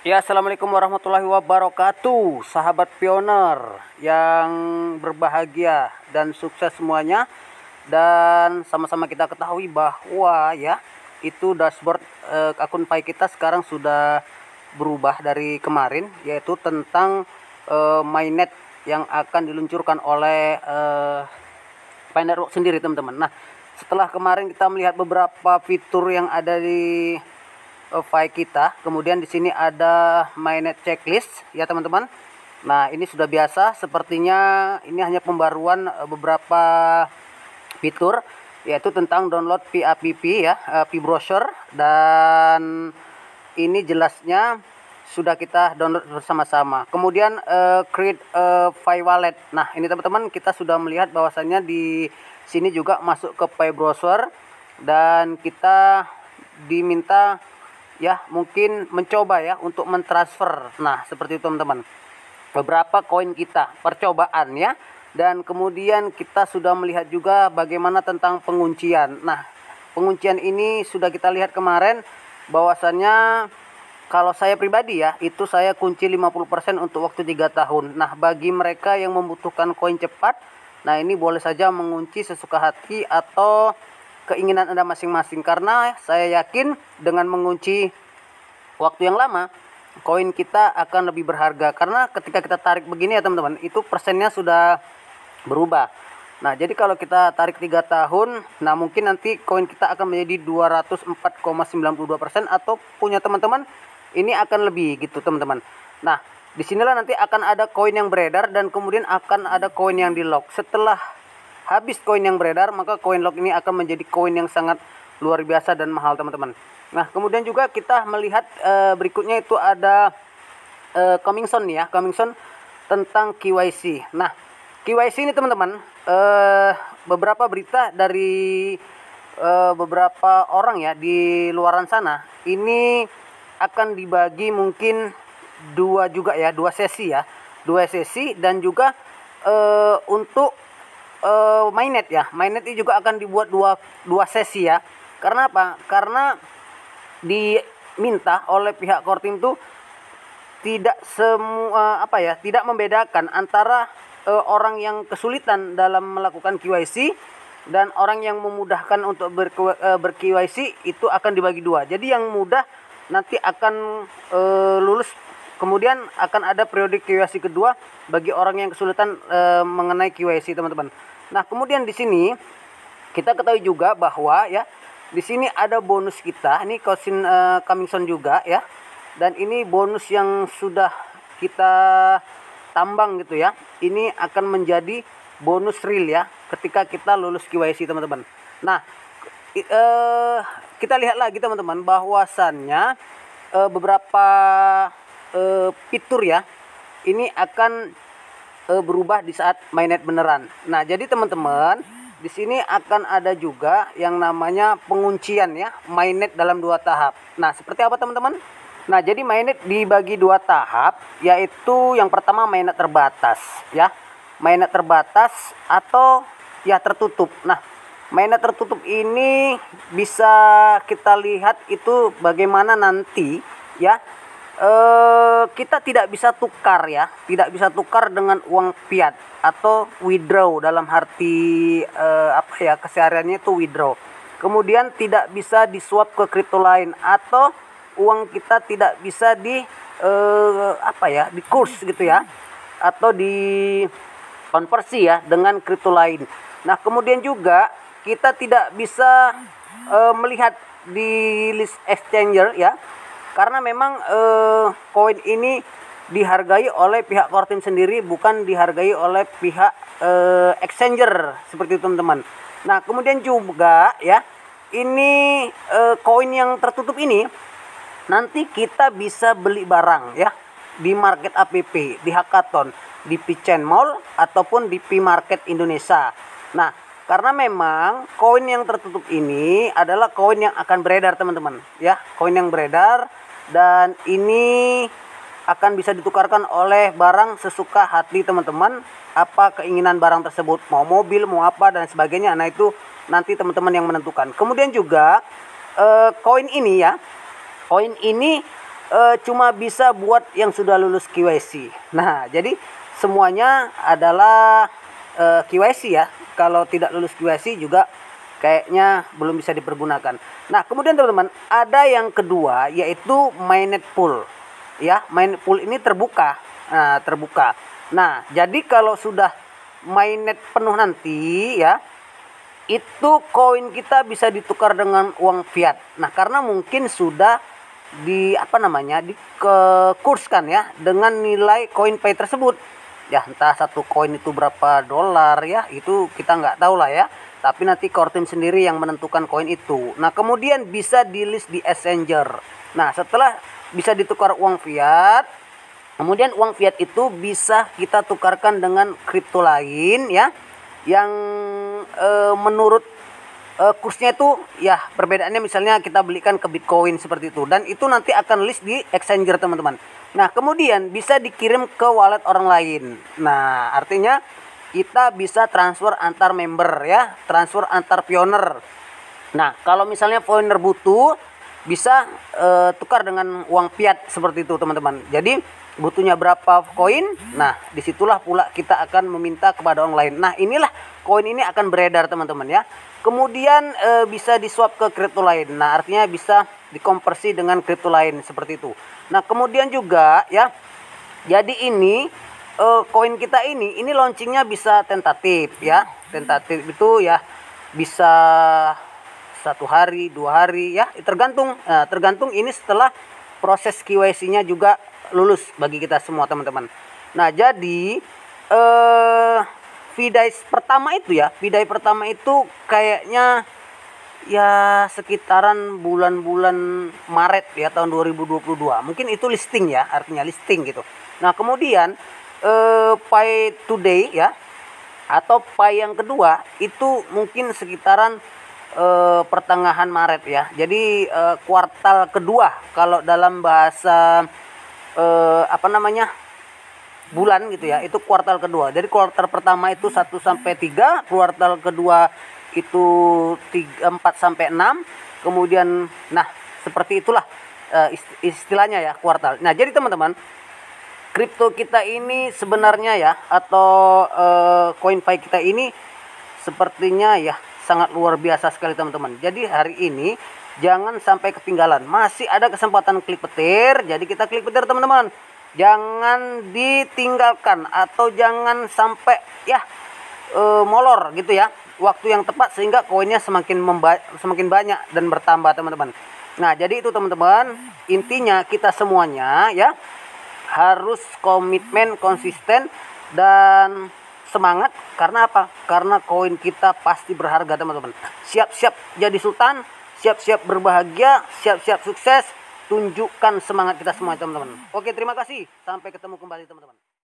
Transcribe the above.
Ya, assalamualaikum warahmatullahi wabarakatuh, sahabat pioner yang berbahagia dan sukses semuanya. Dan sama-sama kita ketahui bahwa ya itu dashboard akun Pi kita sekarang sudah berubah dari kemarin, yaitu tentang mainnet yang akan diluncurkan oleh Pi Network sendiri, teman-teman. Nah, setelah kemarin kita melihat beberapa fitur yang ada di file kita, kemudian di sini ada mainnet checklist ya teman-teman. Nah, ini sudah biasa, sepertinya ini hanya pembaruan beberapa fitur, yaitu tentang download PAPP ya, P browser, dan ini jelasnya sudah kita download bersama-sama. Kemudian create file wallet. Nah, ini teman-teman, kita sudah melihat bahwasannya di sini juga masuk ke Pi browser dan kita diminta ya mungkin mencoba ya untuk mentransfer. Nah, seperti itu teman-teman, beberapa koin kita percobaan ya. Dan kemudian kita sudah melihat juga bagaimana tentang penguncian. Nah, penguncian ini sudah kita lihat kemarin bahwasannya kalau saya pribadi ya, itu saya kunci 50% untuk waktu 3 tahun. Nah, bagi mereka yang membutuhkan koin cepat, nah ini boleh saja mengunci sesuka hati atau keinginan Anda masing-masing, karena saya yakin dengan mengunci waktu yang lama koin kita akan lebih berharga, karena ketika kita tarik begini ya teman-teman, itu persennya sudah berubah. Nah, jadi kalau kita tarik 3 tahun, nah mungkin nanti koin kita akan menjadi 204,92%, atau punya teman-teman ini akan lebih gitu teman-teman. Nah, disinilah nanti akan ada koin yang beredar dan kemudian akan ada koin yang di lock. Setelah habis koin yang beredar, maka koin lock ini akan menjadi koin yang sangat luar biasa dan mahal teman-teman. Nah, kemudian juga kita melihat berikutnya itu ada coming soon ya, coming soon tentang KYC. Nah, KYC ini teman-teman, beberapa berita dari beberapa orang ya di luaran sana, ini akan dibagi mungkin dua juga ya, dua sesi ya, dua sesi. Dan juga untuk mainnet ya, mainnet ini juga akan dibuat dua sesi ya. Karena apa? Karena diminta oleh pihak Kortim itu tidak semua tidak membedakan antara orang yang kesulitan dalam melakukan KYC dan orang yang memudahkan untuk ber-KYC, itu akan dibagi dua. Jadi yang mudah nanti akan lulus, kemudian akan ada periode KYC kedua bagi orang yang kesulitan mengenai KYC teman-teman. Nah, kemudian di sini kita ketahui juga bahwa ya di sini ada bonus kita, ini kosin coming soon juga ya. Dan ini bonus yang sudah kita tambang gitu ya. Ini akan menjadi bonus real ya ketika kita lulus KYC teman-teman. Nah, kita lihat lagi teman-teman bahwasannya beberapa fitur ya ini akan berubah di saat mainnet beneran. Nah, jadi teman-teman, di sini akan ada juga yang namanya penguncian ya, mainnet dalam 2 tahap. Nah, seperti apa teman-teman? Nah, jadi mainnet dibagi 2 tahap, yaitu yang pertama mainnet terbatas ya. Mainnet terbatas atau ya tertutup. Nah, mainnet tertutup ini bisa kita lihat itu bagaimana nanti ya. Kita tidak bisa tukar ya, tidak bisa tukar dengan uang fiat atau withdraw, dalam arti kesehariannya itu withdraw. Kemudian tidak bisa di swap ke kripto lain, atau uang kita tidak bisa di di kurs gitu ya, atau di konversi ya dengan kripto lain. Nah, kemudian juga kita tidak bisa melihat di list exchanger ya, karena memang koin ini dihargai oleh pihak Kortim sendiri, bukan dihargai oleh pihak exchanger, seperti itu teman-teman. Nah, kemudian juga ya, ini koin yang tertutup ini nanti kita bisa beli barang ya di market app, di hackathon, di P-Chain Mall ataupun di P-Market Indonesia. Nah, karena memang koin yang tertutup ini adalah koin yang akan beredar teman-teman ya, koin yang beredar, dan ini akan bisa ditukarkan oleh barang sesuka hati teman-teman, apa keinginan barang tersebut, mau mobil, mau apa dan sebagainya. Nah, itu nanti teman-teman yang menentukan. Kemudian juga koin ini ya, koin ini cuma bisa buat yang sudah lulus KYC. Nah, jadi semuanya adalah KYC ya. Kalau tidak lulus KYC juga kayaknya belum bisa dipergunakan. Nah, kemudian teman-teman, ada yang kedua yaitu mainnet pool. Ya, mainnet pool ini terbuka. Nah, terbuka. Nah, jadi kalau sudah mainnet penuh nanti ya, itu koin kita bisa ditukar dengan uang fiat. Nah, karena mungkin sudah di kurskan ya dengan nilai koin pay tersebut. Ya, entah satu koin itu berapa dolar ya, itu kita nggak tahu lah ya. Tapi nanti core team sendiri yang menentukan koin itu. Nah, kemudian bisa di list di exchanger. Nah, setelah bisa ditukar uang fiat, kemudian uang fiat itu bisa kita tukarkan dengan kripto lain ya, yang menurut kursnya itu ya perbedaannya, misalnya kita belikan ke Bitcoin seperti itu, dan itu nanti akan list di exchanger teman-teman. Nah, kemudian bisa dikirim ke wallet orang lain. Nah, artinya kita bisa transfer antar member ya, transfer antar pioner. Nah, kalau misalnya pioner butuh bisa tukar dengan uang fiat seperti itu teman-teman. Jadi butuhnya berapa koin, nah disitulah pula kita akan meminta kepada orang lain. Nah, inilah koin ini akan beredar teman-teman ya. Kemudian bisa di-swap ke kripto lain. Nah, artinya bisa dikonversi dengan kripto lain seperti itu. Nah, kemudian juga ya, jadi ini koin kita ini launchingnya bisa tentatif ya. Tentatif itu ya bisa 1 hari, 2 hari ya, tergantung. Tergantung ini setelah proses KYC-nya juga lulus bagi kita semua teman-teman. Nah, jadi VDAI pertama itu ya, VDAI pertama itu kayaknya ya sekitaran bulan-bulan Maret ya tahun 2022. Mungkin itu listing ya, artinya listing gitu. Nah, kemudian Pi Today ya, atau Pi yang kedua itu mungkin sekitaran pertengahan Maret ya. Jadi kuartal kedua kalau dalam bahasa bulan gitu ya, itu kuartal kedua. Jadi kuartal pertama itu 1-3, kuartal kedua itu 4-6, kemudian nah seperti itulah istilahnya ya, kuartal. Nah, jadi teman-teman, kripto kita ini sebenarnya ya, atau koin Pi kita ini sepertinya ya sangat luar biasa sekali teman-teman. Jadi hari ini jangan sampai ketinggalan, masih ada kesempatan klik petir. Jadi kita klik petir teman-teman, jangan ditinggalkan atau jangan sampai ya molor gitu ya waktu yang tepat, sehingga koinnya semakin banyak dan bertambah teman-teman. Nah, jadi itu teman-teman, intinya kita semuanya ya harus komitmen, konsisten, dan semangat. Karena apa? Karena koin kita pasti berharga teman-teman. Siap-siap jadi sultan, siap-siap berbahagia, siap-siap sukses. Tunjukkan semangat kita semua teman-teman. Oke, terima kasih. Sampai ketemu kembali teman-teman.